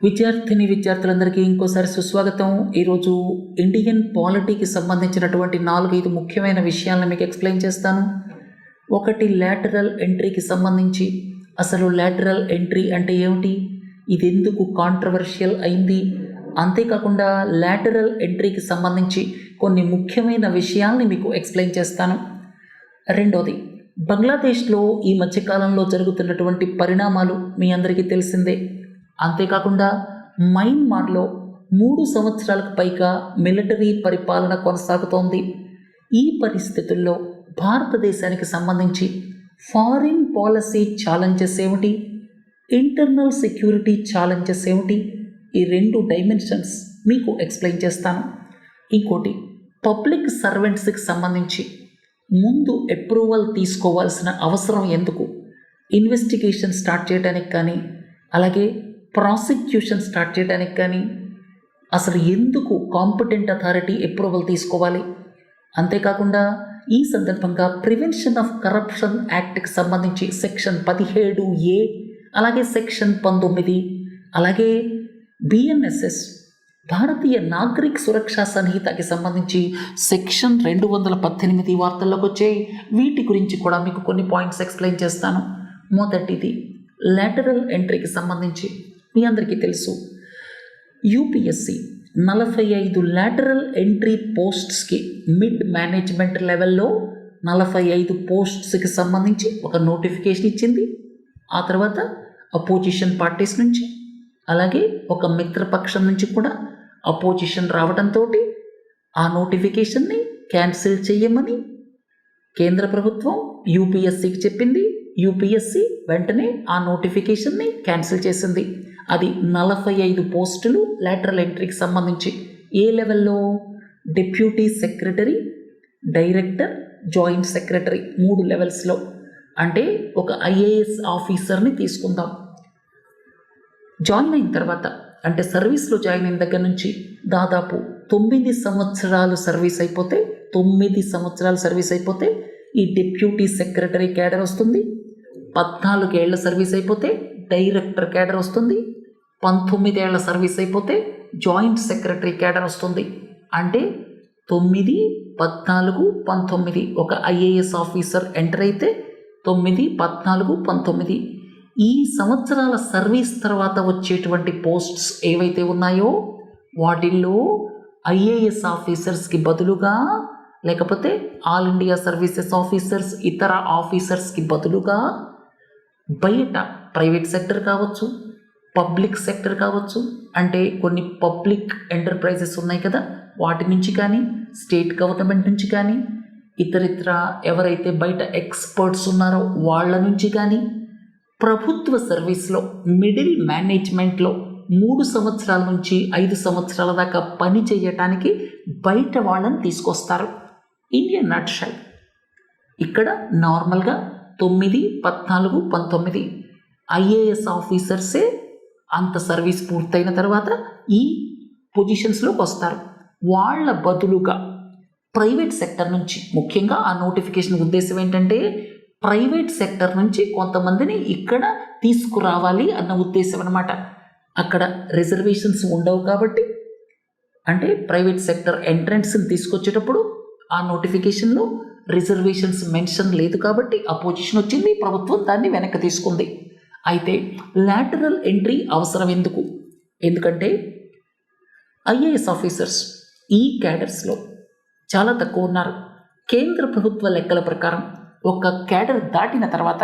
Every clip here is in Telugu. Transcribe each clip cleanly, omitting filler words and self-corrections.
విద్యార్థులందరికీ ఇంకోసారి సుస్వాగతం. ఈరోజు ఇండియన్ పాలిటీకి సంబంధించినటువంటి 4-5 ముఖ్యమైన విషయాలను మీకు ఎక్స్ప్లెయిన్ చేస్తాను. ఒకటి, లాటరల్ ఎంట్రీకి సంబంధించి అసలు లాటరల్ ఎంట్రీ అంటే ఏమిటి, ఇది ఎందుకు కాంట్రవర్షియల్ అయింది, అంతేకాకుండా లాటరల్ ఎంట్రీకి సంబంధించి కొన్ని ముఖ్యమైన విషయాల్ని మీకు ఎక్స్ప్లెయిన్ చేస్తాను. రెండోది, బంగ్లాదేశ్లో ఈ మధ్యకాలంలో జరుగుతున్నటువంటి పరిణామాలు మీ అందరికీ తెలిసిందే. అంతేకాకుండా మయన్మార్లో 3 సంవత్సరాలకు పైగా మిలిటరీ పరిపాలన కొనసాగుతోంది. ఈ పరిస్థితుల్లో భారతదేశానికి సంబంధించి ఫారిన్ పాలసీ ఛాలెంజెస్ ఏమిటి, ఇంటర్నల్ సెక్యూరిటీ ఛాలెంజెస్ ఏమిటి, ఈ 2 డైమెన్షన్స్ మీకు ఎక్స్ప్లెయిన్ చేస్తాను. ఇంకోటి, పబ్లిక్ సర్వెంట్స్కి సంబంధించి ముందు అప్రూవల్ తీసుకోవాల్సిన అవసరం ఎందుకు, ఇన్వెస్టిగేషన్ స్టార్ట్ చేయడానికి కానీ అలాగే ప్రాసిక్యూషన్ స్టార్ట్ చేయడానికి కానీ అసలు ఎందుకు కాంపిటెంట్ అథారిటీ అప్రూవల్ తీసుకోవాలి, అంతేకాకుండా ఈ సందర్భంగా ప్రివెన్షన్ ఆఫ్ కరప్షన్ యాక్ట్కి సంబంధించి సెక్షన్ 17A అలాగే సెక్షన్ 19 అలాగే BNSS భారతీయ నాగరిక్ సురక్షా సంహితకి సంబంధించి సెక్షన్ 218 వార్తల్లోకి వచ్చాయి. వీటి గురించి కూడా మీకు కొన్ని పాయింట్స్ ఎక్స్ప్లెయిన్ చేస్తాను. మొదటిది, లాటరల్ ఎంట్రీకి సంబంధించి మీ అందరికీ తెలుసు, UPSC 45 లాటరల్ ఎంట్రీ పోస్ట్స్కి మిడ్ మేనేజ్మెంట్ లెవెల్లో 45 పోస్ట్స్కి సంబంధించి ఒక నోటిఫికేషన్ ఇచ్చింది. ఆ తర్వాత అపోజిషన్ పార్టీస్ నుంచి అలాగే ఒక మిత్రపక్షం నుంచి కూడా అపోజిషన్ రావడంతో ఆ నోటిఫికేషన్ని క్యాన్సిల్ చేయమని కేంద్ర ప్రభుత్వం UPSCకి చెప్పింది. UPSC వెంటనే ఆ నోటిఫికేషన్ని క్యాన్సిల్ చేసింది. అది 45 పోస్టులు లాటరల్ ఎంట్రీకి సంబంధించి. ఏ లెవెల్లో, deputy secretary, director, joint secretary 3 లెవెల్స్లో. అంటే ఒక IAS ఆఫీసర్ని తీసుకుందాం. జాయిన్ అయిన తర్వాత అంటే సర్వీస్లో జాయిన్ అయిన దగ్గర నుంచి దాదాపు 9 సంవత్సరాలు సర్వీస్ అయిపోతే 9 సంవత్సరాలు సర్వీస్ అయిపోతే ఈ డిప్యూటీ సెక్రటరీ క్యాడర్ వస్తుంది. 14 ఏళ్ల సర్వీస్ అయిపోతే డైరెక్టర్ క్యాడర్ వస్తుంది. 19 ఏళ్ల సర్వీస్ అయిపోతే జాయింట్ సెక్రటరీ క్యాడర్ వస్తుంది. అంటే 9, 14, 19 ఒక IAS ఆఫీసర్ ఎంటర్ అయితే 9, 14, 19 ఈ సంవత్సరాల సర్వీస్ తర్వాత వచ్చేటువంటి పోస్ట్స్ ఏవైతే ఉన్నాయో వాటిల్లో IAS ఆఫీసర్స్కి బదులుగా లేకపోతే ఆల్ ఇండియా సర్వీసెస్ ఆఫీసర్స్ ఇతర ఆఫీసర్స్కి బదులుగా బయట ప్రైవేట్ సెక్టర్ కావచ్చు, పబ్లిక్ సెక్టర్ కావచ్చు, అంటే కొన్ని పబ్లిక్ ఎంటర్ప్రైజెస్ ఉన్నాయి కదా, వాటి నుంచి కానీ స్టేట్ గవర్నమెంట్ నుంచి కానీ ఇతరితర ఎవరైతే బయట ఎక్స్పర్ట్స్ ఉన్నారో వాళ్ళ నుంచి కానీ ప్రభుత్వ సర్వీస్లో మిడిల్ మేనేజ్మెంట్లో 3 సంవత్సరాల నుంచి 5 సంవత్సరాల దాకా పని చేయటానికి బయట వాళ్ళని తీసుకొస్తారు. ఇండియన్ నట్షల్ ఇక్కడ నార్మల్గా 9, 14, 19 IAS ఆఫీసర్సే అంత సర్వీస్ పూర్తయిన తర్వాత ఈ పొజిషన్స్లోకి వస్తారు. వాళ్ళ బదులుగా ప్రైవేట్ సెక్టర్ నుంచి, ముఖ్యంగా ఆ నోటిఫికేషన్ ఉద్దేశం ఏంటంటే ప్రైవేట్ సెక్టర్ నుంచి కొంతమందిని ఇక్కడ తీసుకురావాలి అన్న ఉద్దేశం అన్నమాట. అక్కడ రిజర్వేషన్స్ ఉండవు కాబట్టి, అంటే ప్రైవేట్ సెక్టర్ ఎంట్రన్స్ని తీసుకొచ్చేటప్పుడు ఆ నోటిఫికేషన్లో రిజర్వేషన్స్ మెన్షన్ లేదు కాబట్టి అపోజిషన్ వచ్చింది, ప్రభుత్వం దాన్ని వెనక్కి తీసుకుంది. అయితే లాటరల్ ఎంట్రీ అవసరం ఎందుకు, ఎందుకంటే IAS ఆఫీసర్స్ ఈ క్యాడర్స్లో చాలా తక్కువ ఉన్నారు. కేంద్ర ప్రభుత్వ లెక్కల ప్రకారం ఒక క్యాడర్ దాటిన తర్వాత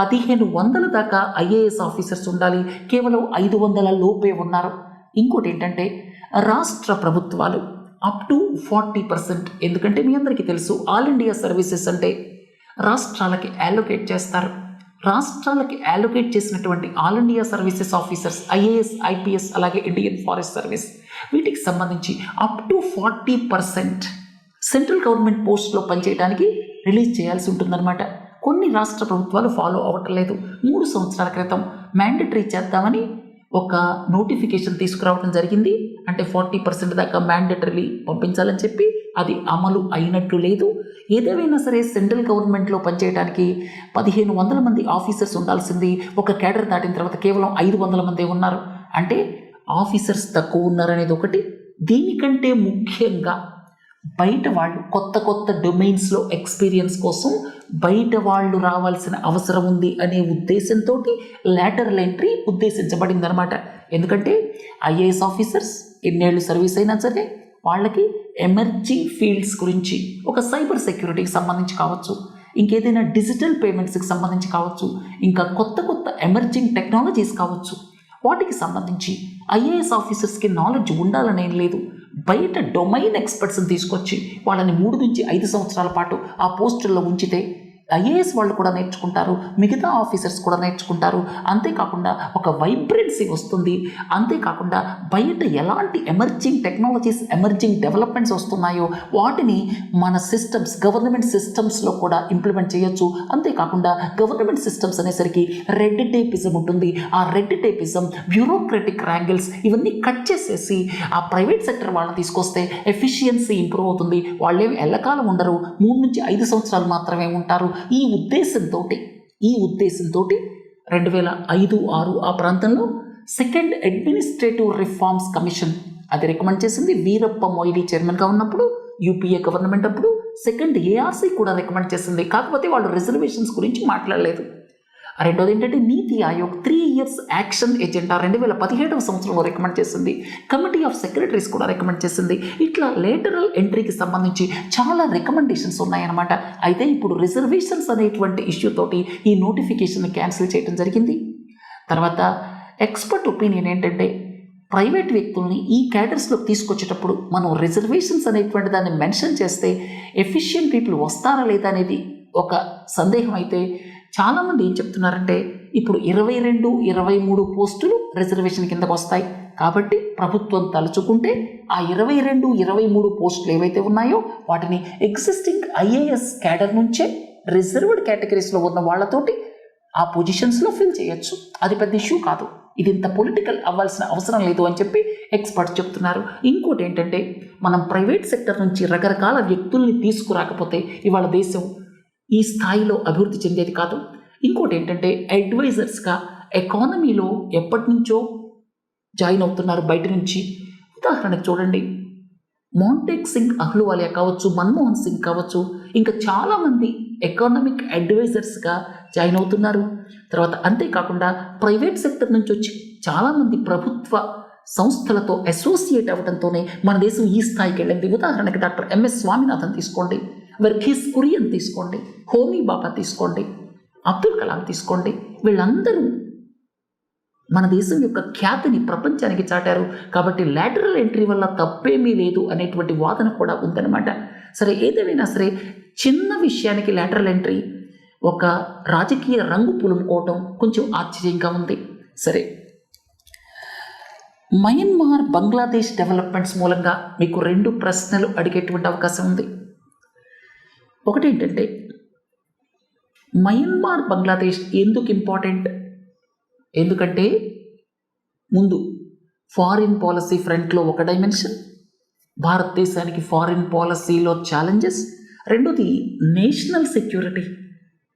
1500 దాకా IAS ఆఫీసర్స్ ఉండాలి, కేవలం 500 లోపే ఉన్నారు. ఇంకోటి ఏంటంటే రాష్ట్ర ప్రభుత్వాలు అప్ టు 40%, ఎందుకంటే మీ అందరికీ తెలుసు ఆల్ ఇండియా సర్వీసెస్ అంటే రాష్ట్రాలకి అలోకేట్ చేస్తారు. రాష్ట్రాలకి అలోకేట్ చేసినటువంటి all India services officers IAS, IPS అలాగే ఇండియన్ ఫారెస్ట్ సర్వీస్ వీటికి సంబంధించి అప్ టు 40% సెంట్రల్ గవర్నమెంట్ పోస్ట్లో పనిచేయడానికి రిలీజ్ చేయాల్సి ఉంటుందన్నమాట. కొన్ని రాష్ట్ర ప్రభుత్వాలు ఫాలో అవ్వట్లేదు. 3 సంవత్సరాల క్రితం మ్యాండేటరీ చేద్దామని ఒక నోటిఫికేషన్ తీసుకురావడం జరిగింది. అంటే 40% దాకా మ్యాండేటరీ పంపించాలని చెప్పి అది అమలు అయినట్లు లేదు. ఏదేమైనా సరే సెంట్రల్ గవర్నమెంట్లో పనిచేయడానికి 1500 మంది ఆఫీసర్స్ ఉండాల్సింది ఒక క్యాడర్ దాటిన తర్వాత కేవలం 500 మంది ఉన్నారు. అంటే ఆఫీసర్స్ తక్కువ ఉన్నారనేది ఒకటి. దీనికంటే ముఖ్యంగా బయట వాళ్ళు కొత్త డొమైన్స్లో ఎక్స్పీరియన్స్ కోసం బయట వాళ్ళు రావాల్సిన అవసరం ఉంది అనే ఉద్దేశంతో లాటరల్ ఎంట్రీ ఉద్దేశించబడింది అనమాట. ఎందుకంటే ఐఏఎస్ ఆఫీసర్స్ ఎన్నేళ్ళు సర్వీస్ అయినా సరే వాళ్ళకి ఎమర్జింగ్ ఫీల్డ్స్ గురించి, ఒక సైబర్ సెక్యూరిటీకి సంబంధించి కావచ్చు, ఇంకేదైనా డిజిటల్ పేమెంట్స్కి సంబంధించి కావచ్చు, ఇంకా కొత్త ఎమర్జింగ్ టెక్నాలజీస్ కావచ్చు, వాటికి సంబంధించి ఐఏఎస్ ఆఫీసర్స్కి నాలెడ్జ్ ఉండాలనేం లేదు. బయట డొమైన్ ఎక్స్పర్ట్స్ని తీసుకొచ్చి వాళ్ళని 3 నుంచి 5 సంవత్సరాల పాటు ఆ పోస్టుల్లో ఉంచితే ఐఏఎస్ వాళ్ళు కూడా నేర్చుకుంటారు, మిగతా ఆఫీసర్స్ కూడా నేర్చుకుంటారు. అంతేకాకుండా ఒక వైబ్రెన్సీ వస్తుంది. అంతేకాకుండా బయట ఎలాంటి ఎమర్జింగ్ టెక్నాలజీస్, ఎమర్జింగ్ డెవలప్మెంట్స్ వస్తున్నాయో వాటిని మన సిస్టమ్స్, గవర్నమెంట్ సిస్టమ్స్లో కూడా ఇంప్లిమెంట్ చేయొచ్చు. అంతేకాకుండా గవర్నమెంట్ సిస్టమ్స్ అనేసరికి రెడ్ టేపిజం ఉంటుంది. ఆ రెడ్ టేపిజం, బ్యూరోక్రటిక్ ర్యాంగిల్స్ ఇవన్నీ కట్ చేసేసి ఆ ప్రైవేట్ సెక్టర్ వాళ్ళని తీసుకొస్తే ఎఫిషియన్సీ ఇంప్రూవ్ అవుతుంది. వాళ్ళేం ఎల్లకాలం ఉండరు, 3 నుంచి 5 సంవత్సరాలు మాత్రమే ఉంటారు. ఈ ఉద్దేశంతో 2005-6 ఆ ప్రాంతంలో సెకండ్ అడ్మినిస్ట్రేటివ్ రిఫార్మ్స్ కమిషన్ అది రికమెండ్ చేసింది. వీరప్ప మొయిలీ చైర్మన్గా ఉన్నప్పుడు, యూపీఏ గవర్నమెంట్ అప్పుడు సెకండ్ ఏఆర్సీ కూడా రికమెండ్ చేసింది. కాకపోతే వాళ్ళు రిజర్వేషన్స్ గురించి మాట్లాడలేదు. రెండోది ఏంటంటే నీతి ఆయోగ్ 3 ఇయర్స్ యాక్షన్ ఎజెండా 2017 సంవత్సరంలో రికమెండ్ చేసింది. కమిటీ ఆఫ్ సెక్రటరీస్ కూడా రికమెండ్ చేసింది. ఇట్లా లేటరల్ ఎంట్రీకి సంబంధించి చాలా రికమెండేషన్స్ ఉన్నాయన్నమాట. అయితే ఇప్పుడు రిజర్వేషన్స్ అనేటువంటి ఇష్యూ తోటి ఈ నోటిఫికేషన్ క్యాన్సిల్ చేయడం జరిగింది. తర్వాత ఎక్స్పర్ట్ ఒపీనియన్ ఏంటంటే ప్రైవేట్ వ్యక్తుల్ని ఈ క్యాడర్స్లోకి తీసుకొచ్చేటప్పుడు మనం రిజర్వేషన్స్ అనేటువంటి దాన్ని మెన్షన్ చేస్తే ఎఫిషియెంట్ పీపుల్ వస్తారా లేదా అనేది ఒక సందేహం. అయితే చాలామంది ఏం చెప్తున్నారంటే ఇప్పుడు 22-23 పోస్టులు రిజర్వేషన్ కిందకు వస్తాయి. కాబట్టి ప్రభుత్వం తలుచుకుంటే ఆ 22-23 పోస్టులు ఏవైతే ఉన్నాయో వాటిని ఎగ్జిస్టింగ్ ఐఏఎస్ క్యాడర్ నుంచే రిజర్వ్డ్ కేటగిరీస్లో ఉన్న వాళ్ళతోటి ఆ పొజిషన్స్లో ఫిల్ చేయొచ్చు. అది పెద్ద ఇష్యూ కాదు. ఇది ఇంత పొలిటికల్ అవ్వాల్సిన అవసరం లేదు అని చెప్పి ఎక్స్పర్ట్స్ చెప్తున్నారు. ఇంకోటి ఏంటంటే మనం ప్రైవేట్ సెక్టర్ నుంచి రకరకాల వ్యక్తుల్ని తీసుకురాకపోతే ఇవాళ దేశం ఈ స్థాయిలో అభివృద్ధి చెందేది కాదు. ఇంకోటి ఏంటంటే అడ్వైజర్స్గా ఎకానమీలో ఎప్పటి నుంచో జాయిన్ అవుతున్నారు బయట నుంచి. ఉదాహరణకు చూడండి, మాంటేక్ సింగ్ అహ్లూవాలియా కావచ్చు, మన్మోహన్ సింగ్ కావచ్చు, ఇంకా చాలామంది ఎకానమిక్ అడ్వైజర్స్గా జాయిన్ అవుతున్నారు. తర్వాత అంతేకాకుండా ప్రైవేట్ సెక్టర్ నుంచి వచ్చి చాలామంది ప్రభుత్వ సంస్థలతో అసోసియేట్ అవ్వడంతోనే మన దేశం ఈ స్థాయికి వెళ్ళింది. ఉదాహరణకి డాక్టర్ ఎంఎస్ స్వామినాథన్ తీసుకోండి, వర్గీస్ కురియన్ తీసుకోండి, హోమీ బాబా తీసుకోండి, అబ్దుల్ కలాం తీసుకోండి. వీళ్ళందరూ మన దేశం యొక్క ఖ్యాతిని ప్రపంచానికి చాటారు. కాబట్టి లాటరల్ ఎంట్రీ వల్ల తప్పేమీ లేదు అనేటువంటి వాదన కూడా ఉందన్నమాట. సరే, ఏదేమైనా సరే చిన్న విషయానికి లాటరల్ ఎంట్రీ ఒక రాజకీయ రంగు పులుముకోవటం కొంచెం ఆశ్చర్యంగా ఉంది. సరే, మయన్మార్ బంగ్లాదేశ్ డెవలప్మెంట్స్ మూలంగా మీకు 2 ప్రశ్నలు అడిగేటువంటి అవకాశం ఉంది. ఒకటి ఏంటంటే మయన్మార్ బంగ్లాదేశ్ ఎందుకు ఇంపార్టెంట్? ఎందుకంటే ముందు ఫారిన్ పాలసీ ఫ్రంట్లో ఒక డైమెన్షన్, భారతదేశానికి ఫారిన్ పాలసీలో ఛాలెంజెస్. రెండోది national security,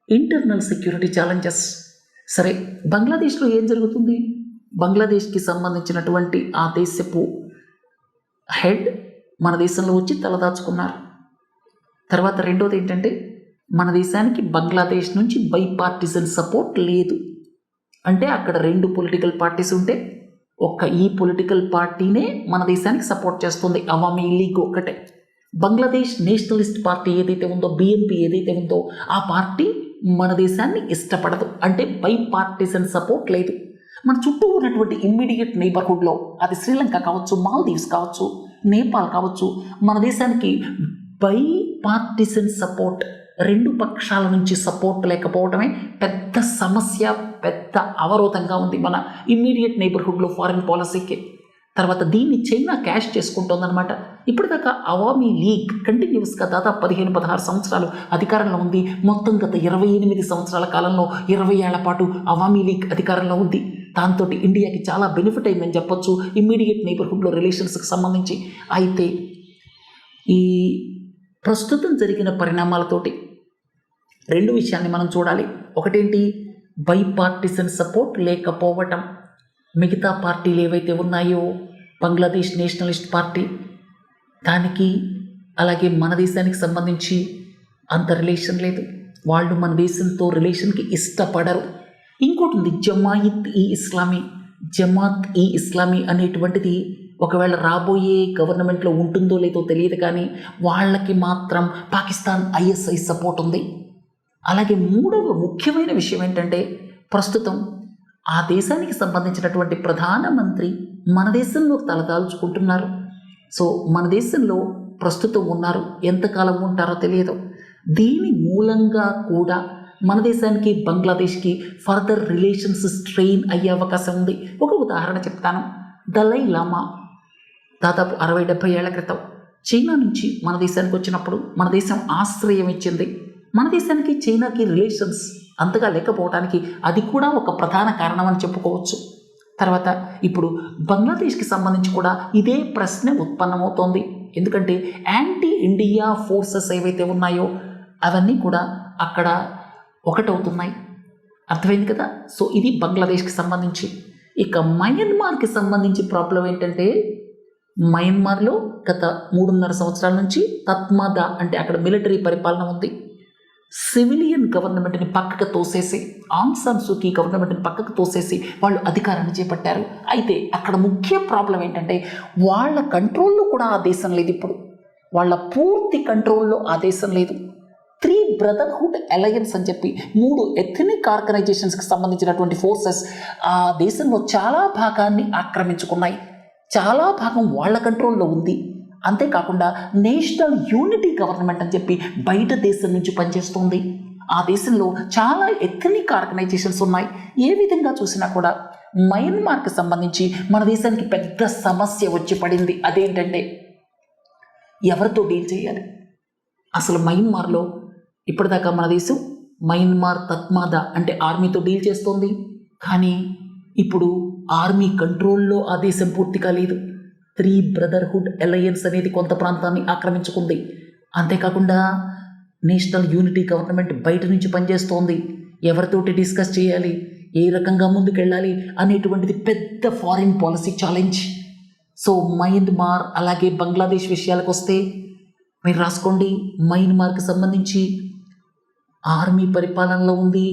internal security challenges. సరే, బంగ్లాదేశ్లో ఏం జరుగుతుంది? బంగ్లాదేశ్కి సంబంధించినటువంటి ఆ దేశపు హెడ్ మన దేశంలో వచ్చి తలదాచుకున్నారు. తర్వాత రెండోది ఏంటంటే మన దేశానికి బంగ్లాదేశ్ నుంచి బైపార్టిజన్ సపోర్ట్ లేదు. అంటే అక్కడ 2 పొలిటికల్ పార్టీస్ ఉంటే ఈ పొలిటికల్ పార్టీనే మన దేశానికి సపోర్ట్ చేస్తుంది, అవామీ లీగ్ ఒక్కటే. బంగ్లాదేశ్ నేషనలిస్ట్ పార్టీ ఏదైతే ఉందో, బిఎన్పి ఏదైతే ఉందో, ఆ పార్టీ మన దేశాన్ని ఇష్టపడదు. అంటే బైపార్టిజన్ సపోర్ట్ లేదు. మన చుట్టూ ఉన్నటువంటి ఇమ్మీడియట్ నైబర్హుడ్లో అది శ్రీలంక కావచ్చు, మాల్దీవ్స్ కావచ్చు, నేపాల్ కావచ్చు, మన దేశానికి బైపార్టిజన్ సపోర్ట్, 2 పక్షాల నుంచి సపోర్ట్ లేకపోవడమే పెద్ద సమస్య, పెద్ద అవరోధంగా ఉంది మన ఇమ్మీడియట్ నైబర్హుడ్లో ఫారిన్ పాలసీకి. తర్వాత దీన్ని చైనా క్యాష్ చేసుకుంటోందనమాట. ఇప్పటిదాకా అవామీ లీగ్ కంటిన్యూస్గా దాదాపు 15-16 సంవత్సరాలు అధికారంలో ఉంది. మొత్తం గత 28 సంవత్సరాల కాలంలో 20 ఏళ్ల పాటు అవామీ లీగ్ అధికారంలో ఉంది. దాంతో ఇండియాకి చాలా బెనిఫిట్ అయిందని చెప్పొచ్చు ఇమ్మీడియట్ నైబర్హుడ్లో రిలేషన్స్కి సంబంధించి. అయితే ఈ ప్రస్తుతం జరిగిన పరిణామాలతోటి 2 విషయాన్ని మనం చూడాలి. ఒకటేంటి, బైపార్టిజన్ సపోర్ట్ లేకపోవటం. మిగతా పార్టీలు ఏవైతే ఉన్నాయో బంగ్లాదేశ్ నేషనలిస్ట్ పార్టీ, దానికి అలాగే మన దేశానికి సంబంధించి అంత రిలేషన్ లేదు. వాళ్ళు మన దేశంతో రిలేషన్కి ఇష్టపడరు. ఇంకోటి ఉంది, జమాత్ ఈ ఇస్లామీ అనేటువంటిది ఒకవేళ రాబోయే గవర్నమెంట్లో ఉంటుందో లేదో తెలియదు, కానీ వాళ్ళకి మాత్రం పాకిస్తాన్ ISI సపోర్ట్ ఉంది. అలాగే మూడవ ముఖ్యమైన విషయం ఏంటంటే, ప్రస్తుతం ఆ దేశానికి సంబంధించినటువంటి ప్రధానమంత్రి మన దేశంలో తలదాల్చుకుంటున్నారు. సో మన దేశంలో ప్రస్తుతం ఉన్నారు, ఎంతకాలం ఉంటారో తెలియదు. దీని మూలంగా కూడా మన దేశానికి బంగ్లాదేశ్కి ఫర్దర్ రిలేషన్స్ స్ట్రెయిన్ అయ్యే అవకాశం ఉంది. ఒక ఉదాహరణ చెప్తాను. దలై లామా దాదాపు 60-70 ఏళ్ల క్రితం చైనా నుంచి మన దేశానికి వచ్చినప్పుడు మన దేశం ఆశ్రయం ఇచ్చింది. మన దేశానికి చైనాకి రిలేషన్స్ అంతగా లేకపోవడానికి అది కూడా ఒక ప్రధాన కారణం అని చెప్పుకోవచ్చు. తర్వాత ఇప్పుడు బంగ్లాదేశ్కి సంబంధించి కూడా ఇదే ప్రశ్న ఉత్పన్నమవుతోంది. ఎందుకంటే యాంటీ ఇండియా ఫోర్సెస్ ఏవైతే ఉన్నాయో అవన్నీ కూడా అక్కడ ఒకటవుతున్నాయి. అర్థమైంది కదా. సో ఇది బంగ్లాదేశ్కి సంబంధించి. ఇక మయన్మార్కి సంబంధించి ప్రాబ్లం ఏంటంటే, మయన్మార్లో గత 3.5 సంవత్సరాల నుంచి తత్మాదా అంటే అక్కడ మిలిటరీ పరిపాలన ఉంది. సివిలియన్ గవర్నమెంట్ని పక్కకు తోసేసి, ఆంగ్ సాన్ సూకీ గవర్నమెంట్ని పక్కకు తోసేసి వాళ్ళు అధికారాన్ని చేపట్టారు. అయితే అక్కడ ముఖ్య ప్రాబ్లం ఏంటంటే, వాళ్ళ కంట్రోల్లో కూడా ఆ దేశం లేదు. ఇప్పుడు వాళ్ళ పూర్తి కంట్రోల్లో ఆ దేశం లేదు. 3 బ్రదర్హుడ్ అలయన్స్ అని చెప్పి 3 ఎథనిక్ ఆర్గనైజేషన్స్కి సంబంధించినటువంటి ఫోర్సెస్ ఆ దేశంలో చాలా భాగాన్ని ఆక్రమించుకున్నాయి. చాలా భాగం వాళ్ళ కంట్రోల్లో ఉంది. అంతేకాకుండా నేషనల్ యూనిటీ గవర్నమెంట్ అని చెప్పి బయట దేశం నుంచి పనిచేస్తుంది. ఆ దేశంలో చాలా ఎథనిక్ ఆర్గనైజేషన్స్ ఉన్నాయి. ఏ విధంగా చూసినా కూడా మయన్మార్కి సంబంధించి మన దేశానికి పెద్ద సమస్య వచ్చి పడింది. అదేంటంటే, ఎవరితో డీల్ చేయాలి? అసలు మయన్మార్లో ఇప్పటిదాకా మన దేశం మయన్మార్ తత్మాదా అంటే ఆర్మీతో డీల్ చేస్తోంది. కానీ ఇప్పుడు ఆర్మీ కంట్రోల్లో ఆ దేశం పూర్తిగా లేదు. 3 బ్రదర్హుడ్ అలయన్స్ అనేది కొంత ప్రాంతాన్ని ఆక్రమించుకుంది. అంతేకాకుండా నేషనల్ యూనిటీ గవర్నమెంట్ బయట నుంచి పనిచేస్తోంది. ఎవరితోటి డిస్కస్ చేయాలి, ఏ రకంగా ముందుకెళ్ళాలి అనేటువంటిది పెద్ద foreign policy challenge. So Myanmar అలాగే బంగ్లాదేశ్ విషయాలకు వస్తే మీరు రాసుకోండి. మయన్మార్కి సంబంధించి ఆర్మీ పరిపాలనలో ఉంది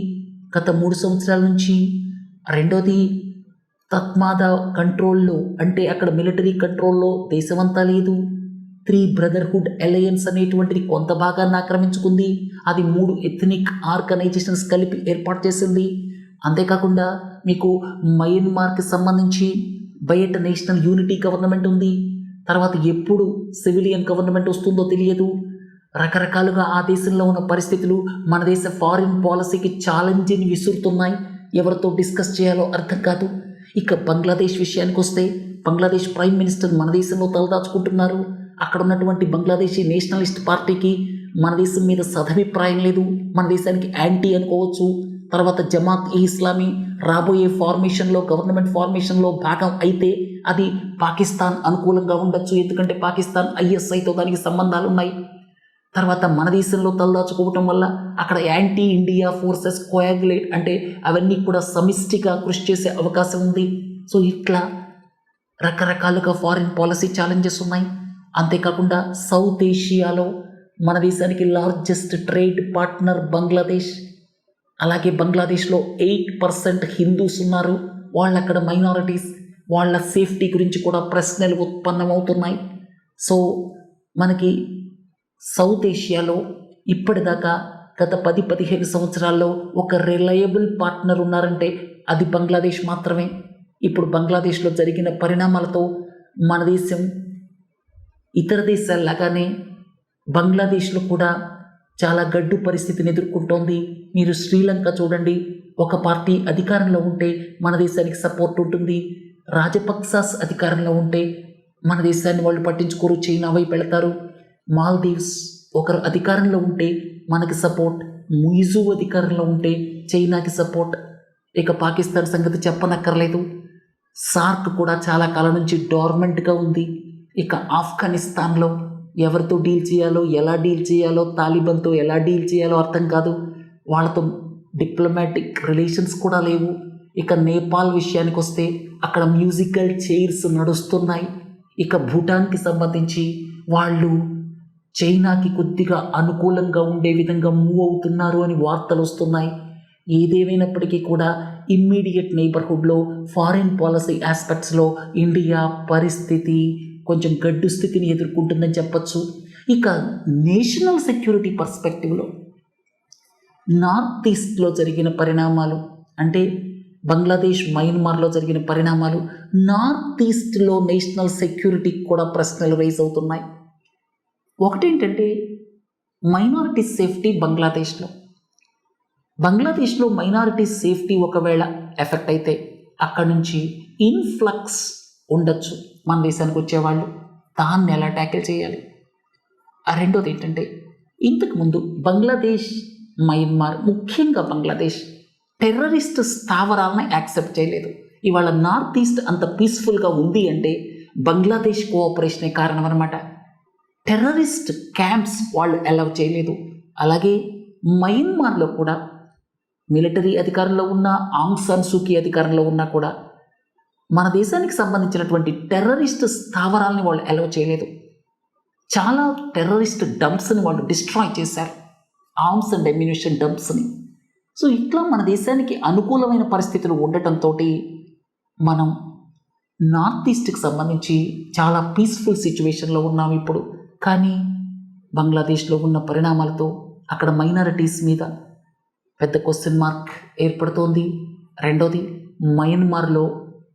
గత 3 సంవత్సరాల నుంచి. రెండోది తత్మాదా కంట్రోల్లో అంటే అక్కడ మిలిటరీ కంట్రోల్లో దేశమంతా లేదు. 3 బ్రదర్హుడ్ అలయన్స్ అనేటువంటిది కొంత భాగాన్ని ఆక్రమించుకుంది. అది 3 ఎథనిక్ ఆర్గనైజేషన్స్ కలిపి ఏర్పాటు చేసింది. అంతేకాకుండా మీకు మయన్మార్కి సంబంధించి బయట నేషనల్ యూనిటీ గవర్నమెంట్ ఉంది. తర్వాత ఎప్పుడు సివిలియన్ గవర్నమెంట్ వస్తుందో తెలియదు. రకరకాలుగా ఆ దేశంలో ఉన్న పరిస్థితులు మన దేశ ఫారిన్ పాలసీకి ఛాలెంజ్ని విసురుతున్నాయి. ఎవరితో డిస్కస్ చేయాలో అర్థం కాదు. ఇక బంగ్లాదేశ్ విషయానికి వస్తే, బంగ్లాదేశ్ ప్రైమ్ మినిస్టర్ మన దేశంలో తలదాచుకుంటున్నారు. అక్కడ ఉన్నటువంటి బంగ్లాదేశీ నేషనలిస్ట్ పార్టీకి మన దేశం మీద సదభిప్రాయం లేదు. మన దేశానికి యాంటీ అనుకోవచ్చు. తర్వాత జమాత్ ఈ ఇస్లామీ రాబోయే ఫార్మేషన్లో గవర్నమెంట్ ఫార్మేషన్లో భాగం అయితే అది పాకిస్తాన్ అనుకూలంగా ఉండొచ్చు. ఎందుకంటే పాకిస్తాన్ ISIతో దానికి సంబంధాలు ఉన్నాయి. తర్వాత మన దేశంలో తలదాచుకోవటం వల్ల అక్కడ యాంటీ ఇండియా ఫోర్సెస్ కోయాగులేట్ అంటే అవన్నీ కూడా సమిష్టిగా కృషి చేసే అవకాశం ఉంది. సో ఇట్లా రకరకాలుగా ఫారిన్ పాలసీ ఛాలెంజెస్ ఉన్నాయి. అంతేకాకుండా సౌత్ ఏషియాలో మన దేశానికి లార్జెస్ట్ ట్రేడ్ పార్ట్నర్ బంగ్లాదేశ్. అలాగే బంగ్లాదేశ్లో 8% హిందూస్ ఉన్నారు. వాళ్ళు అక్కడ మైనారిటీస్. వాళ్ళ సేఫ్టీ గురించి కూడా ప్రశ్నలు ఉత్పన్నమవుతున్నాయి. సో మనకి సౌత్ ఏషియాలో ఇప్పటిదాకా గత 10-15 సంవత్సరాల్లో ఒక రిలయబుల్ పార్ట్నర్ ఉన్నారంటే అది బంగ్లాదేశ్ మాత్రమే. ఇప్పుడు బంగ్లాదేశ్లో జరిగిన పరిణామాలతో మన దేశం ఇతర దేశాల్లాగానే బంగ్లాదేశ్లో కూడా చాలా గడ్డు పరిస్థితిని ఎదుర్కొంటోంది. మీరు శ్రీలంక చూడండి, ఒక పార్టీ అధికారంలో ఉంటే మన దేశానికి సపోర్ట్ ఉంటుంది. రాజపక్సాస్ అధికారంలో ఉంటే మన దేశాన్ని వాళ్ళు పట్టించుకోరు, చైనా వైపు వెళతారు. మాల్దీవ్స్ ఒకరు అధికారంలో ఉంటే మనకి సపోర్ట్, ముయిజు అధికారంలో ఉంటే చైనాకి సపోర్ట్. ఇక పాకిస్తాన్ సంగతి చెప్పనక్కర్లేదు. సార్క్ కూడా చాలా కాలం నుంచి డోర్మెంట్గా ఉంది. ఇక ఆఫ్ఘనిస్తాన్లో ఎవరితో డీల్ చేయాలో, ఎలా డీల్ చేయాలో, తాలిబాన్తో ఎలా డీల్ చేయాలో అర్థం కాదు. వాళ్ళతో డిప్లొమాటిక్ రిలేషన్స్ కూడా లేవు. ఇక నేపాల్ విషయానికి వస్తే అక్కడ మ్యూజికల్ చైర్స్ నడుస్తున్నాయి. ఇక భూటాన్కి సంబంధించి వాళ్ళు చైనాకి కొద్దిగా అనుకూలంగా ఉండే విధంగా మూవ్ అవుతున్నారు అని వార్తలు వస్తున్నాయి. ఏదేమైనప్పటికీ కూడా ఇమ్మీడియట్ నైబర్హుడ్లో ఫారిన్ పాలసీ ఆస్పెక్ట్స్లో ఇండియా పరిస్థితి కొంచెం గడ్డు స్థితిని ఎదుర్కొంటుందని చెప్పచ్చు. ఇక నేషనల్ సెక్యూరిటీ పర్స్పెక్టివ్లో నార్త్ ఈస్ట్లో జరిగిన పరిణామాలు, అంటే బంగ్లాదేశ్ మయన్మార్లో జరిగిన పరిణామాలు నార్త్ ఈస్ట్లో నేషనల్ సెక్యూరిటీకి కూడా ప్రశ్నలు రైజ్ అవుతున్నాయి. ఒకటేంటంటే మైనారిటీ సేఫ్టీ. బంగ్లాదేశ్లో మైనారిటీ సేఫ్టీ ఒకవేళ ఎఫెక్ట్ అయితే అక్కడి నుంచి ఇన్ఫ్లక్స్ ఉండొచ్చు మన దేశానికి వచ్చేవాళ్ళు. దాన్ని ఎలా ట్యాకిల్ చేయాలి? రెండోది ఏంటంటే ఇంతకుముందు బంగ్లాదేశ్, మయన్మార్, ముఖ్యంగా బంగ్లాదేశ్ టెర్రరిస్ట్ స్థావరాలను యాక్సెప్ట్ చేయలేదు. ఇవాళ నార్త్ ఈస్ట్ అంత పీస్ఫుల్గా ఉంది అంటే బంగ్లాదేశ్ కోఆపరేషనే కారణం అనమాట. టెర్రరిస్ట్ క్యాంప్స్ వాళ్ళు అలౌ చేయలేదు. అలాగే మయన్మార్లో కూడా మిలిటరీ అధికారంలో ఉన్న ఆంగ్ సాన్ సూకీ అధికారంలో ఉన్నా కూడా మన దేశానికి సంబంధించినటువంటి టెర్రరిస్ట్ స్థావరాలని వాళ్ళు అలౌ చేయలేదు. చాలా టెర్రరిస్ట్ డంప్స్ని వాళ్ళు డిస్ట్రాయ్ చేశారు, ఆర్మ్స్ అండ్ అమ్యునిషన్ డంప్స్ని. సో ఇట్లా మన దేశానికి అనుకూలమైన పరిస్థితులు ఉండటంతో మనం నార్త్ ఈస్ట్కి సంబంధించి చాలా పీస్ఫుల్ సిచ్యువేషన్లో ఉన్నాం ఇప్పుడు. కానీ బంగ్లాదేశ్లో ఉన్న పరిణామాలతో అక్కడ మైనారిటీస్ మీద పెద్ద క్వశ్చన్ మార్క్ ఏర్పడుతోంది. రెండోది మయన్మార్లో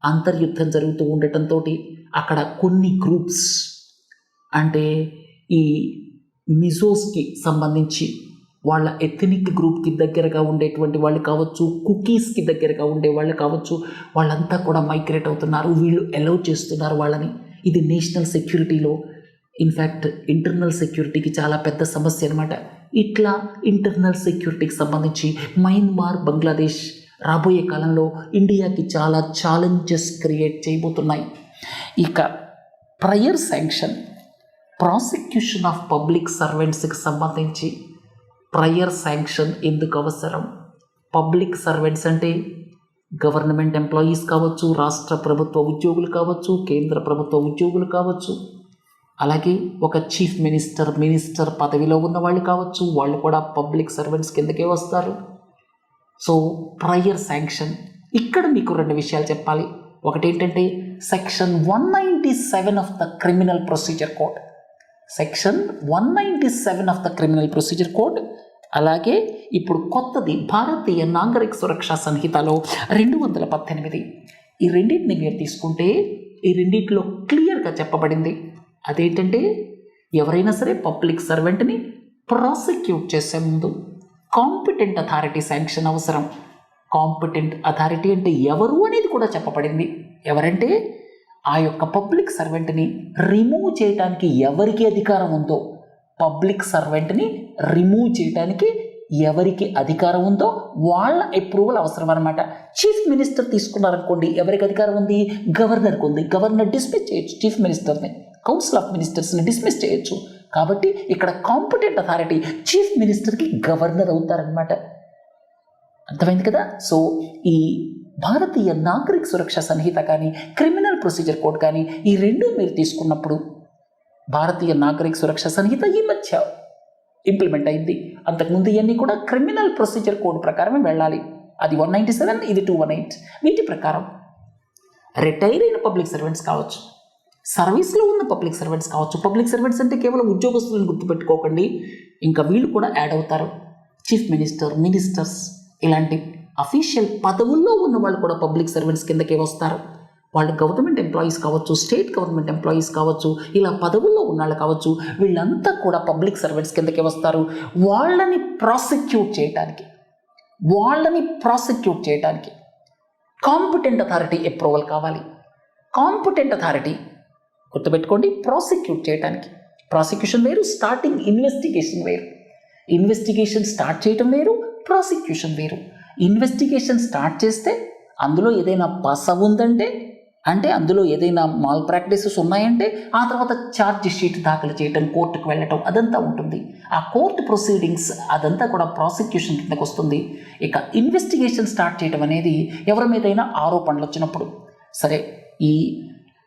అంతర్యుద్ధం జరుగుతూ ఉండటంతో అక్కడ కొన్ని గ్రూప్స్, అంటే ఈ మిజోస్కి సంబంధించి వాళ్ళ ఎథనిక్ గ్రూప్కి దగ్గరగా ఉండేటువంటి వాళ్ళు కావచ్చు, కుకీస్కి దగ్గరగా ఉండే వాళ్ళు కావచ్చు, వాళ్ళంతా కూడా మైగ్రేట్ అవుతున్నారు. వీళ్ళు అలౌ చేస్తున్నారు వాళ్ళని. ఇది నేషనల్ సెక్యూరిటీలో, ఇన్ఫ్యాక్ట్ ఇంటర్నల్ సెక్యూరిటీకి చాలా పెద్ద సమస్య అనమాట. ఇట్లా ఇంటర్నల్ సెక్యూరిటీకి సంబంధించి మయన్మార్, బంగ్లాదేశ్ రాబోయే కాలంలో ఇండియాకి చాలా ఛాలెంజెస్ క్రియేట్ చేయబోతున్నాయి. ఇక prior sanction, prosecution of public సర్వెంట్స్కి సంబంధించి ప్రయర్ శాంక్షన్ ఎందుకు అవసరం? పబ్లిక్ సర్వెంట్స్ అంటే గవర్నమెంట్ ఎంప్లాయీస్ కావచ్చు, రాష్ట్ర ప్రభుత్వ ఉద్యోగులు కావచ్చు, కేంద్ర ప్రభుత్వ ఉద్యోగులు కావచ్చు, అలాగే ఒక చీఫ్ మినిస్టర్ పదవిలో ఉన్న వాళ్ళు కావచ్చు, వాళ్ళు కూడా పబ్లిక్ సర్వెంట్స్ కిందకే వస్తారు. సో ప్రయర్ శాంక్షన్, ఇక్కడ మీకు రెండు విషయాలు చెప్పాలి. ఒకటేంటంటే section 197 of the criminal procedure code, section 197 of the criminal procedure code, అలాగే ఇప్పుడు కొత్తది భారతీయ నాగరిక సురక్షా సంహితలో 218. ఈ రెండింటిని మీరు తీసుకుంటే ఈ రెండింటిలో క్లియర్గా చెప్పబడింది. అదేంటంటే ఎవరైనా సరే పబ్లిక్ సర్వెంట్ని ప్రాసిక్యూట్ చేసే ముందు కాంపిటెంట్ అథారిటీ శాంక్షన్ అవసరం. కాంపిటెంట్ అథారిటీ అంటే ఎవరు అనేది కూడా చెప్పబడింది. ఎవరంటే ఆ యొక్క పబ్లిక్ సర్వెంట్ని రిమూవ్ చేయడానికి ఎవరికి అధికారం ఉందో, పబ్లిక్ సర్వెంట్ని రిమూవ్ చేయడానికి ఎవరికి అధికారం ఉందో వాళ్ళ అప్రూవల్ అవసరం అనమాట. చీఫ్ మినిస్టర్ తీసుకున్నారనుకోండి, ఎవరికి అధికారం ఉంది? గవర్నర్కి ఉంది. గవర్నర్ డిస్మిస్ చేయొచ్చు చీఫ్ మినిస్టర్ని, కౌన్సిల్ ఆఫ్ మినిస్టర్స్ని డిస్మిస్ చేయొచ్చు. కాబట్టి ఇక్కడ కాంపిటెంట్ అథారిటీ చీఫ్ మినిస్టర్కి గవర్నర్ అవుతారనమాట. అర్థమైంది కదా? సో ఈ భారతీయ నాగరిక సురక్ష సంహిత కానీ క్రిమినల్ ప్రొసీజర్ కోడ్ కానీ ఈ రెండు మీరు తీసుకున్నప్పుడు, భారతీయ నాగరిక సురక్ష సంహిత ఈ మధ్య ఇంప్లిమెంట్ అయింది. అంతకుముందు ఇవన్నీ కూడా క్రిమినల్ ప్రొసీజర్ కోడ్ ప్రకారమే వెళ్ళాలి. అది 197, ఇది 218. వీటి ప్రకారం రిటైర్ అయిన పబ్లిక్ సర్వెంట్స్ కావచ్చు, సర్వీస్లో ఉన్న పబ్లిక్ సర్వెంట్స్ కావచ్చు. పబ్లిక్ సర్వెంట్స్ అంటే కేవలం ఉద్యోగస్తులను గుర్తుపెట్టుకోకండి, ఇంకా వీళ్ళు కూడా యాడ్ అవుతారు. చీఫ్ మినిస్టర్స్ ఇలాంటి అఫీషియల్ పదవుల్లో ఉన్న వాళ్ళు కూడా పబ్లిక్ సర్వెంట్స్ కిందకే వస్తారు. వాళ్ళు గవర్నమెంట్ ఎంప్లాయీస్ కావచ్చు, స్టేట్ గవర్నమెంట్ ఎంప్లాయీస్ కావచ్చు, ఇలా పదవుల్లో ఉన్న వాళ్ళు కావచ్చు, వీళ్ళంతా కూడా పబ్లిక్ సర్వెంట్స్ కిందకే వస్తారు. వాళ్ళని ప్రాసిక్యూట్ చేయడానికి కాంపిటెంట్ అథారిటీ అప్రూవల్ కావాలి. కాంపిటెంట్ అథారిటీ గుర్తుపెట్టుకోండి, ప్రాసిక్యూట్ చేయడానికి. ప్రాసిక్యూషన్ వేరు, స్టార్టింగ్ ఇన్వెస్టిగేషన్ వేరు. ఇన్వెస్టిగేషన్ స్టార్ట్ చేయటం వేరు, ప్రాసిక్యూషన్ వేరు. ఇన్వెస్టిగేషన్ స్టార్ట్ చేస్తే అందులో ఏదైనా పస ఉందంటే అంటే అందులో ఏదైనా మాల్ ప్రాక్టీసెస్ ఉన్నాయంటే ఆ తర్వాత ఛార్జ్ షీట్ దాఖలు చేయటం, కోర్టుకు వెళ్ళటం అదంతా ఉంటుంది. ఆ కోర్టు ప్రొసీడింగ్స్ అదంతా కూడా ప్రాసిక్యూషన్ కిందకు వస్తుంది. ఇక ఇన్వెస్టిగేషన్ స్టార్ట్ చేయడం అనేది ఎవరి మీదైనా ఆరోపణలు వచ్చినప్పుడు. సరే, ఈ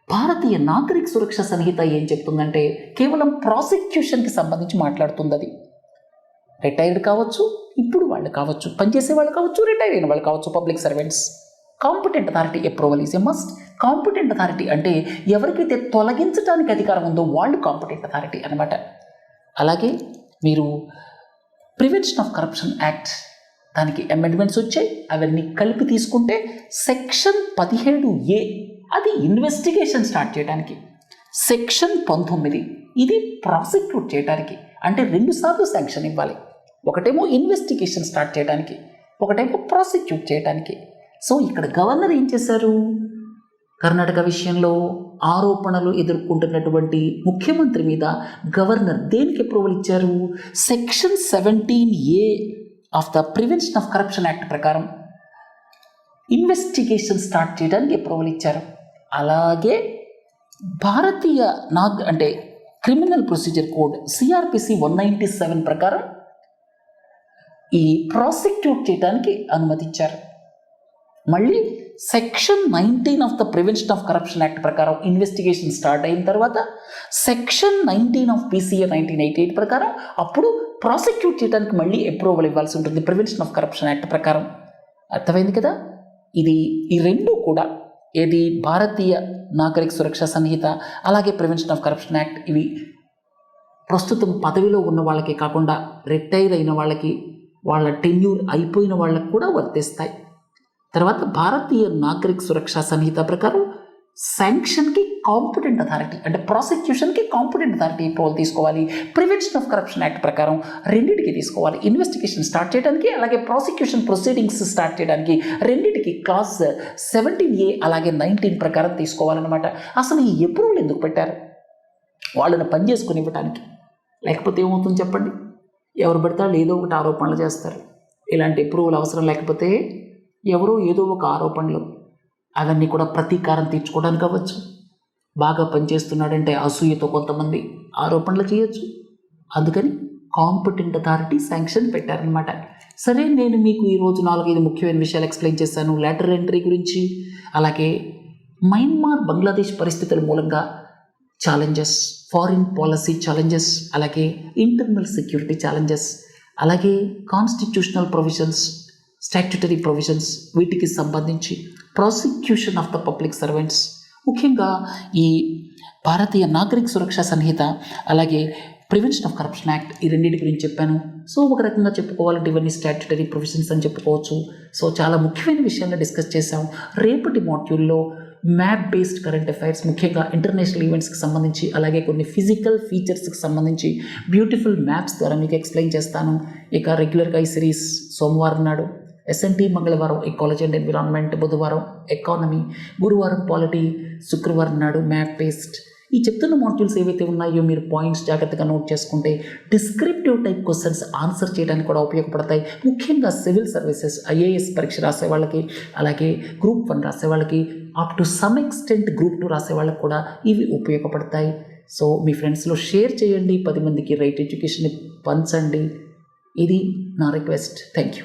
భారతీయ నాగరిక సురక్ష సంహిత ఏం చెప్తుందంటే కేవలం ప్రాసిక్యూషన్కి సంబంధించి మాట్లాడుతుంది. అది రిటైర్డ్ కావచ్చు, ఇప్పుడు వాళ్ళు కావచ్చు, పనిచేసే వాళ్ళు కావచ్చు, రిటైర్ అయిన వాళ్ళు కావచ్చు, public servants. Competent authority approval is a must. Competent authority అంటే ఎవరికైతే తొలగించడానికి అధికారం ఉందో వాళ్ళు కాంపిటెంట్ అథారిటీ అనమాట. అలాగే మీరు ప్రివెన్షన్ ఆఫ్ కరప్షన్ యాక్ట్ దానికి అమెండ్మెంట్స్ వచ్చాయి. అవన్నీ కలిపి తీసుకుంటే సెక్షన్ 17A అది ఇన్వెస్టిగేషన్ స్టార్ట్ చేయడానికి, సెక్షన్ 19 ఇది ప్రాసిక్యూట్ చేయడానికి. అంటే 2 సార్లు శాంక్షన్ ఇవ్వాలి. ఒకటేమో ఇన్వెస్టిగేషన్ స్టార్ట్ చేయడానికి, ఒకటేమో ప్రాసిక్యూట్ చేయడానికి. సో ఇక్కడ గవర్నర్ ఏం చేశారు, కర్ణాటక విషయంలో ఆరోపణలు ఎదుర్కొంటున్నటువంటి ముఖ్యమంత్రి మీద గవర్నర్ దేనికి అప్రూవల్ ఇచ్చారు, section 17A of the prevention of corruption act ప్రకారం ఇన్వెస్టిగేషన్ స్టార్ట్ చేయడానికి అప్రూవల్ ఇచ్చారు. అలాగే భారతీయ అంటే క్రిమినల్ ప్రొసీజర్ కోడ్ CRPC 197 ప్రకారం ఈ ప్రాసిక్యూట్ చేయడానికి అనుమతించారు. మళ్ళీ section 19 of the prevention of corruption act ప్రకారం ఇన్వెస్టిగేషన్ స్టార్ట్ అయిన తర్వాత సెక్షన్ 19 ఆఫ్ PCA 1988 ప్రకారం అప్పుడు ప్రాసిక్యూట్ చేయడానికి మళ్ళీ అప్రూవల్ ఇవ్వాల్సి ఉంటుంది ప్రివెన్షన్ ఆఫ్ కరప్షన్ యాక్ట్ ప్రకారం. అర్థమైంది కదా. ఈ రెండు కూడా ఏది భారతీయ నాగరిక సురక్ష సంహిత అలాగే ప్రివెన్షన్ ఆఫ్ కరప్షన్ యాక్ట్ ఇవి ప్రస్తుతం పదవిలో ఉన్న వాళ్ళకి కాకుండా రిటైర్ అయిన వాళ్ళకి, వాళ్ళ టెన్యూర్ అయిపోయిన వాళ్ళకి కూడా వర్తిస్తాయి. తర్వాత భారతీయ నాగరిక సురక్ష సంహిత ప్రకారం శాంక్షన్కి కాంపిటెంట్ అథారిటీ అంటే ప్రాసిక్యూషన్కి కాంపిటెంట్ అథారిటీ అప్రూవల్ తీసుకోవాలి. ప్రివెన్షన్ ఆఫ్ కరప్షన్ యాక్ట్ ప్రకారం రెండింటికి తీసుకోవాలి. ఇన్వెస్టిగేషన్ స్టార్ట్ చేయడానికి అలాగే ప్రాసిక్యూషన్ ప్రొసీడింగ్స్ స్టార్ట్ చేయడానికి రెండింటికి క్లాస్ 17A అలాగే 19 ప్రకారం తీసుకోవాలన్నమాట. అసలు ఈ అప్రూవల్ ఎందుకు పెట్టారు, వాళ్ళని పని చేసుకుని ఇవ్వడానికి. లేకపోతే ఏమవుతుంది చెప్పండి, ఎవరు పడితే వాళ్ళు ఏదో ఒకటి ఆరోపణలు చేస్తారు. ఇలాంటి అప్రూవల్ అవసరం లేకపోతే ఎవరో ఏదో ఒక ఆరోపణలు అవన్నీ కూడా ప్రతీకారం తీర్చుకోవడానికి అవ్వచ్చు. బాగా పనిచేస్తున్నాడంటే అసూయతో కొంతమంది ఆరోపణలు చేయొచ్చు. అందుకని కాంపిటెంట్ అథారిటీ శాంక్షన్ పెట్టారనమాట. సరే, నేను మీకు ఈరోజు 4-5 ముఖ్యమైన విషయాలు ఎక్స్ప్లెయిన్ చేశాను. లేటరల్ ఎంట్రీ గురించి, అలాగే మయన్మార్ బంగ్లాదేశ్ పరిస్థితుల మూలంగా ఛాలెంజెస్, ఫారిన్ పాలసీ ఛాలెంజెస్, అలాగే ఇంటర్నల్ సెక్యూరిటీ ఛాలెంజెస్, అలాగే కాన్స్టిట్యూషనల్ ప్రొవిజన్స్, స్టాట్యుటరీ ప్రొవిజన్స్ వీటికి సంబంధించి prosecution of the public servants, ముఖ్యంగా ఈ భారతీయ నాగరిక సురక్ష సంహిత అలాగే ప్రివెన్షన్ ఆఫ్ కరప్షన్ యాక్ట్ ఈ రెండింటి గురించి చెప్పాను. సో ఒక రకంగా చెప్పుకోవాలంటే ఇవన్నీ స్టాట్యుటరీ ప్రొవిజన్స్ అని చెప్పుకోవచ్చు. సో చాలా ముఖ్యమైన విషయాలను డిస్కస్ చేసాం. రేపటి మాడ్యూల్లో మ్యాప్ బేస్డ్ కరెంట్ అఫైర్స్, ముఖ్యంగా ఇంటర్నేషనల్ ఈవెంట్స్కి సంబంధించి అలాగే కొన్ని ఫిజికల్ ఫీచర్స్కి సంబంధించి బ్యూటిఫుల్ మ్యాప్స్ ద్వారా మీకు ఎక్స్ప్లెయిన్ చేస్తాను. ఇక రెగ్యులర్గా ఈ సిరీస్ సోమవారం నాడు SNT, మంగళవారం ఎకాలజీ అండ్ ఎన్విరాన్మెంట్, బుధవారం ఎకానమీ, గురువారం పాలిటీ, శుక్రవారం నాడు మ్యాప్ బేస్డ్. ఈ చెప్తున్న మాడ్యూల్స్ ఏవైతే ఉన్నాయో మీరు పాయింట్స్ జాగ్రత్తగా నోట్ చేసుకుంటే డిస్క్రిప్టివ్ టైప్ క్వశ్చన్స్ ఆన్సర్ చేయడానికి కూడా ఉపయోగపడతాయి. ముఖ్యంగా సివిల్ సర్వీసెస్, IAS పరీక్ష రాసే వాళ్ళకి, అలాగే Group 1 రాసే వాళ్ళకి, up to some extent Group 2 రాసే వాళ్ళకి కూడా ఇవి ఉపయోగపడతాయి. సో మీ ఫ్రెండ్స్లో షేర్ చేయండి, 10 మందికి రైట్ ఎడ్యుకేషన్ పంచండి. ఇది నా రిక్వెస్ట్. Thank you.